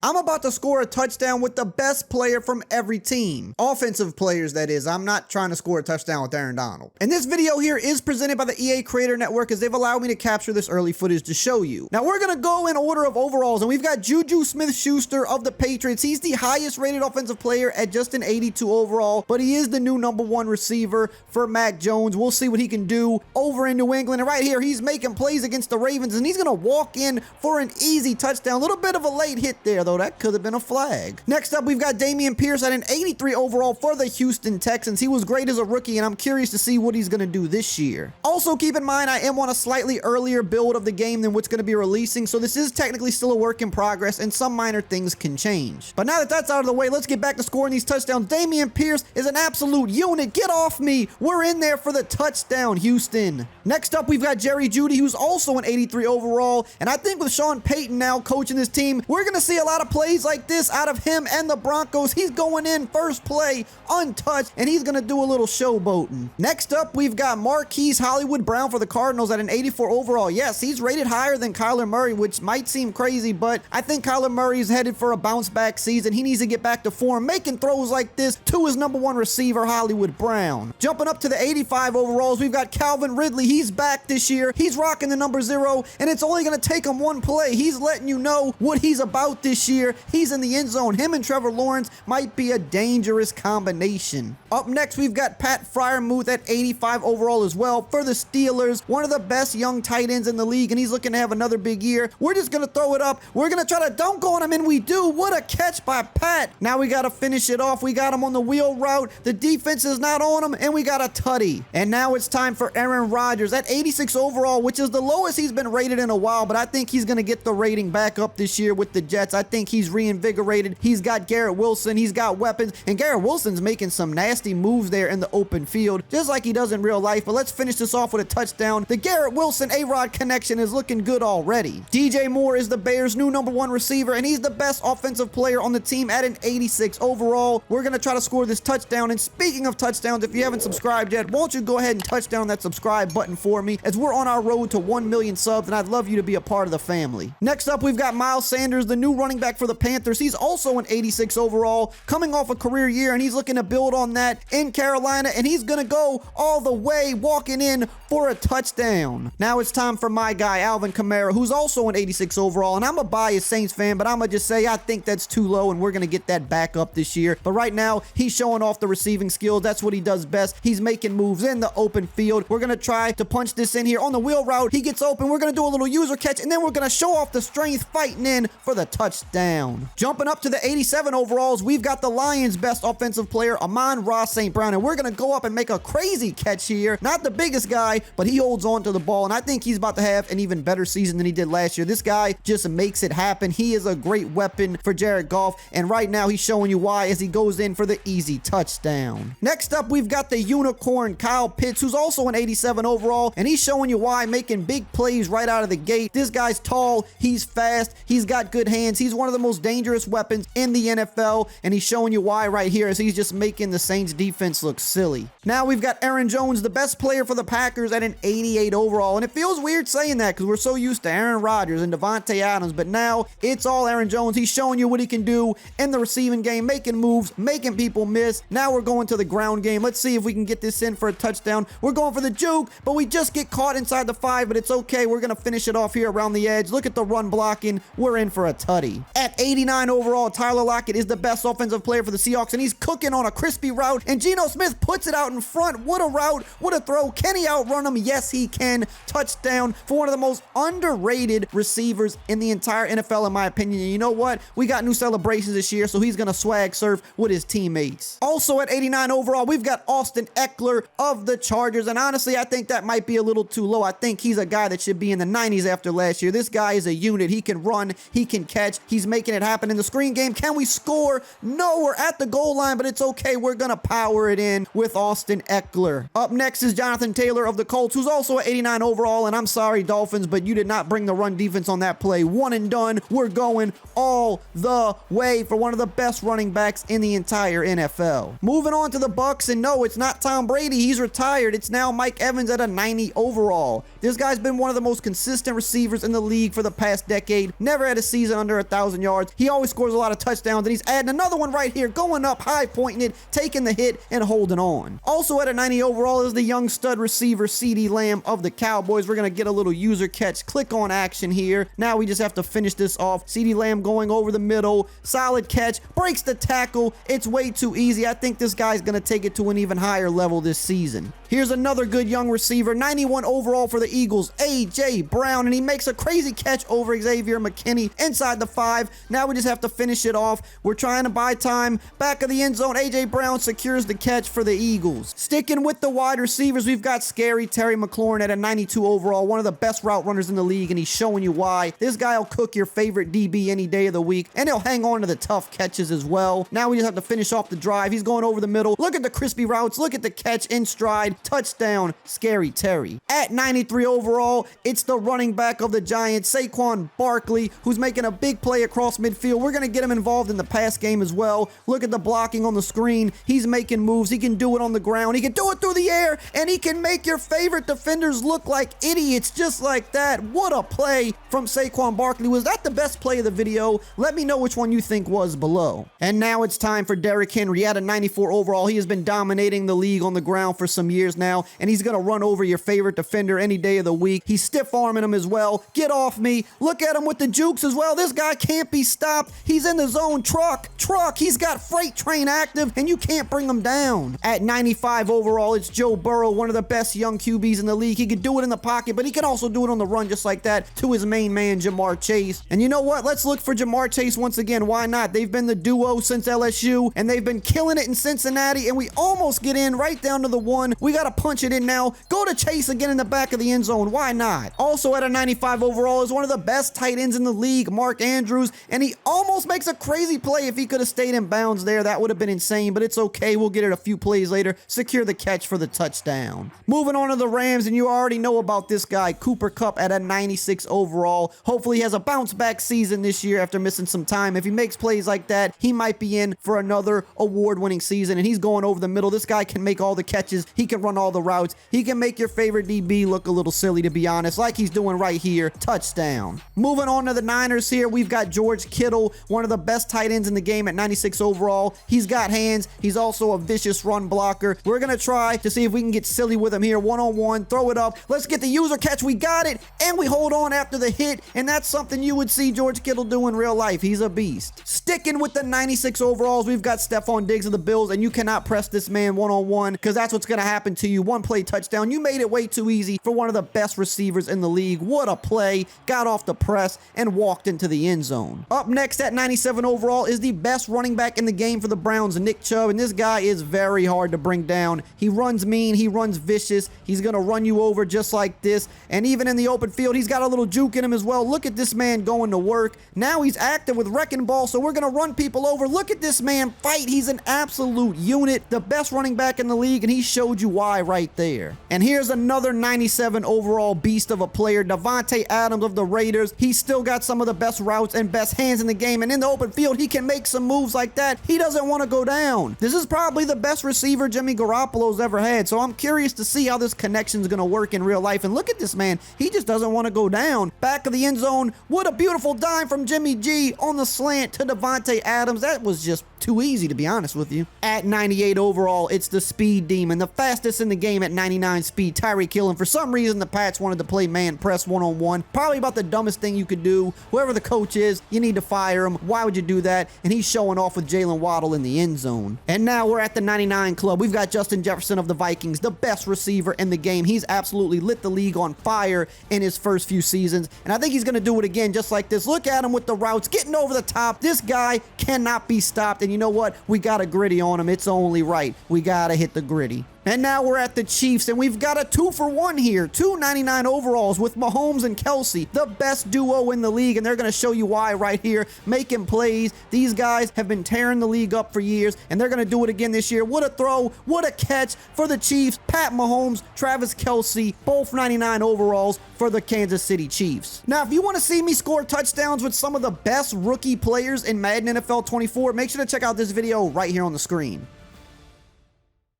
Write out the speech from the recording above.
I'm about to score a touchdown with the best player from every team. Offensive players, that is. I'm not trying to score a touchdown with Aaron Donald. And this video here is presented by the EA Creator Network, as they've allowed me to capture this early footage to show you. Now, we're going to go in order of overalls, and we've got Juju Smith-Schuster of the Patriots. He's the highest rated offensive player at just an 82 overall, but he is the new #1 receiver for Mac Jones. We'll see what he can do over in New England. And right here, he's making plays against the Ravens, and he's going to walk in for an easy touchdown. A little bit of a late hit there, though. That could have been a flag. Next up, we've got Dameon Pierce at an 83 overall for the Houston Texans. He was great as a rookie, and I'm curious to see what he's going to do this year. Also, keep in mind, I am on a slightly earlier build of the game than what's going to be releasing, so this is technically still a work in progress, and some minor things can change. But now that that's out of the way, let's get back to scoring these touchdowns. Dameon Pierce is an absolute unit. Get off me. We're in there for the touchdown, Houston. Next up, we've got Jerry Jeudy, who's also an 83 overall, and I think with Sean Payton now coaching this team, we're going to see a lot of plays like this out of him and the Broncos. He's going in first play untouched, and he's going to do a little showboating. Next up, we've got Marquise Hollywood Brown for the Cardinals at an 84 overall. Yes, he's rated higher than Kyler Murray, which might seem crazy, but I think Kyler Murray is headed for a bounce back season. He needs to get back to form, making throws like this to his #1 receiver, Hollywood Brown. Jumping up to the 85 overalls, we've got Calvin Ridley. He's back this year. He's rocking the #0, and it's only going to take him one play. He's letting you know what he's about this year. He's in the end zone. Him and Trevor Lawrence might be a dangerous combination. Up next, we've got Pat Freiermuth at 85 overall as well for the Steelers. One of the best young tight ends in the league, and he's looking to have another big year. We're just going to throw it up. We're going to try to dunk on him, and we do. What a catch by Pat. Now we got to finish it off. We got him on the wheel route. The defense is not on him, and we got a tutty. And now it's time for Aaron Rodgers at 86 overall, which is the lowest he's been rated in a while, but I think he's going to get the rating back up this year with the Jets. I think he's reinvigorated. He's got Garrett Wilson. He's got weapons, and Garrett Wilson's making some nasty moves there in the open field, just like he does in real life. But let's finish this off with a touchdown. The Garrett Wilson A-Rod connection is looking good already. DJ Moore is the Bears' new #1 receiver, and he's the best offensive player on the team at an 86 overall. We're going to try to score this touchdown. And speaking of touchdowns, if you haven't subscribed yet, won't you go ahead and touch down that subscribe button for me, as we're on our road to 1 million subs, and I'd love you to be a part of the family. Next up, we've got Miles Sanders, the new running back for the Panthers. He's also an 86 overall, coming off a career year, and he's looking to build on that in Carolina, and he's going to go all the way, walking in for a touchdown. Now it's time for my guy, Alvin Kamara, who's also an 86 overall, and I'm a biased Saints fan, but I'm going to just say I think that's too low, and we're going to get that back up this year. But right now, he's showing off the receiving skills. That's what he does best. He's making moves in the open field. We're going to try to punch this in here on the wheel route. He gets open. We're going to do a little user catch, and then we're going to show off the strength fighting in for the touchdown. Jumping up to the 87 overalls, we've got the Lions' best offensive player, Amon-Ra St. Brown, and we're going to go up and make a crazy catch here. Not the biggest guy, but he holds on to the ball, and I think he's about to have an even better season than he did last year. This guy just makes it happen. He is a great weapon for Jared Goff, and right now he's showing you why as he goes in for the easy touchdown. Next up, we've got the unicorn, Kyle Pitts, who's also an 87 overall, and he's showing you why, making big plays right out of the gate. This guy's tall, he's fast, he's got good hands, he's one of the most dangerous weapons in the NFL, and he's showing you why right here as he's just making the Saints defense look silly. Now we've got Aaron Jones, the best player for the Packers, at an 88 overall, and it feels weird saying that because we're so used to Aaron Rodgers and Devontae Adams, but now it's all Aaron Jones. He's showing you what he can do in the receiving game, making moves, making people miss. Now we're going to the ground game. Let's see if we can get this in for a touchdown. We're going for the juke, but we just get caught inside the 5, but it's okay. We're going to finish it off here around the edge. Look at the run blocking. We're in for a tutty. At 89 overall, Tyler Lockett is the best offensive player for the Seahawks, and he's cooking on a crispy route, and Geno Smith puts it out in front. What a route. What a throw. Can he outrun him? Yes, he can. Touchdown for one of the most underrated receivers in the entire NFL, in my opinion. And you know what? We got new celebrations this year, so he's going to swag surf with his teammates. Also at 89 overall, we've got Austin Eckler of the Chargers, and honestly, I think that might be a little too low. I think he's a guy that should be in the 90s after last year. This guy is a unit. He can run. He can catch. He's making it happen in the screen game. Can we score? No, we're at the goal line, but it's okay. We're going to power it in with Austin Eckler. Up next is Jonathan Taylor of the Colts, who's also at 89 overall, and I'm sorry, Dolphins, but you did not bring the run defense on that play. One and done. We're going all the way for one of the best running backs in the entire NFL. Moving on to the Bucs, and no, it's not Tom Brady. He's retired. It's now Mike Evans at a 90 overall. This guy's been one of the most consistent receivers in the league for the past decade. Never had a season under 1,000 yards. He always scores a lot of touchdowns, and he's adding another one right here, going up, high pointing it, taking the hit, and holding on. Also at a 90 overall is the young stud receiver CeeDee Lamb of the Cowboys. We're going to get a little user catch, click on action here. Now we just have to finish this off. CeeDee Lamb going over the middle, solid catch, breaks the tackle. It's way too easy. I think this guy's going to take it to an even higher level this season. Here's another good young receiver, 91 overall for the Eagles, A.J. Brown, and he makes a crazy catch over Xavier McKinney inside the 5. Now we just have to finish it off. We're trying to buy time. Back of the end zone, A.J. Brown secures the catch for the Eagles. Sticking with the wide receivers, we've got Scary Terry McLaurin at a 92 overall, one of the best route runners in the league, and he's showing you why. This guy will cook your favorite DB any day of the week, and he'll hang on to the tough catches as well. Now we just have to finish off the drive. He's going over the middle. Look at the crispy routes. Look at the catch in stride. Touchdown, Scary Terry. At 93 overall, it's the running back of the Giants, Saquon Barkley, who's making a big play across midfield. We're going to get him involved in the pass game as well. Look at the blocking on the screen. He's making moves. He can do it on the ground. He can do it through the air, and he can make your favorite defenders look like idiots just like that. What a play from Saquon Barkley. Was that the best play of the video? Let me know which one you think was below. And now it's time for Derrick Henry at a 94 overall. He has been dominating the league on the ground for some years now, and he's going to run over your favorite defender any day of the week. He's stiff arming him as well. Get off me. Look at him with the jukes as well. This guy can't be stopped. He's in the zone. Truck. He's got freight train active, and you can't bring him down. At 95 overall, it's Joe Burrow, one of the best young QBs in the league. He could do it in the pocket, but he can also do it on the run just like that to his main man, Jamar Chase. And you know what? Let's look for Jamar Chase once again. Why not? They've been the duo since LSU, and they've been killing it in Cincinnati, and we almost get in right down to the 1. We got to punch it in now. Go to Chase again in the back of the end zone. Why not? Also at a 95 overall is one of the best tight ends in the league, Mark Andrews, and he almost makes a crazy play. If he could have stayed in bounds there, that would have been insane, but it's okay. We'll get it a few plays later. Secure the catch for the touchdown. Moving on to the Rams, and you already know about this guy, Cooper Kupp at a 96 overall. Hopefully he has a bounce back season this year after missing some time. If he makes plays like that, he might be in for another award-winning season, and he's going over the middle. This guy can make all the catches. He can run all the routes. He can make your favorite DB look a little silly, to be honest, like he's doing right here. Touchdown. Moving on to the Niners here, we've got George Kittle, one of the best tight ends in the game at 96 overall. He's got hands. He's also a vicious run blocker. We're going to try to see if we can get silly with him here. One-on-one, throw it up. Let's get the user catch. We got it, and we hold on after the hit, and that's something you would see George Kittle do in real life. He's a beast. Sticking with the 96 overalls, we've got Stephon Diggs of the Bills, and you cannot press this man one-on-one because that's what's going to happen to you. One play touchdown. You made it way too easy for one of the best receivers in the league. What a play. Got off the press and walked into the end zone. Up next at 97 overall is the best running back in the game for the Browns, Nick Chubb, and this guy is very hard to bring down. He runs mean. He runs vicious. He's going to run you over just like this, and even in the open field, he's got a little juke in him as well. Look at this man going to work. Now he's active with wrecking ball, so we're going to run people over. Look at this man fight. He's an absolute unit, the best running back in the league, and he showed you why right there. And here's another 97 overall beast of a player, Davante Adams of the Raiders. He's still got some of the best routes and best hands in the game, and in the open field, he can make some moves like that. He doesn't want to go down. This is probably the best receiver Jimmy Garoppolo's ever had, so I'm curious to see how this connection is going to work in real life. And look at this man. He just doesn't want to go down. Back of the end zone. What a beautiful dime from Jimmy G on the slant to Davante Adams. That was just too easy, to be honest with you. At 98 overall, it's the speed demon, the fastest in the game at 99 speed, Tyreek Hill. And for some reason, the Pats wanted to play man press one-on-one. Probably about the dumbest thing you could do. Whoever the coach is, you need to fire him. Why would you do that? And he's showing off with Jalen Waddle in the end zone. And now we're at the 99 club. We've got Justin Jefferson of the Vikings, the best receiver in the game. He's absolutely lit the league on fire in his first few seasons, and I think he's going to do it again just like this. Look at him with the routes, getting over the top. This guy cannot be stopped, and you know what? We got a gritty on him. It's only right. We got to hit the gritty. And now we're at the Chiefs, and we've got a 2-for-1 here. 299 overalls with Mahomes and Kelsey, the best duo in the league, and they're going to show you why right here, making plays. These guys have been tearing the league up for years, and they're going to do it again this year. What a throw, what a catch for the Chiefs. Pat Mahomes, Travis Kelsey, both 99 overalls for the Kansas City Chiefs. Now, if you want to see me score touchdowns with some of the best rookie players in Madden NFL 24, make sure to check out this video right here on the screen.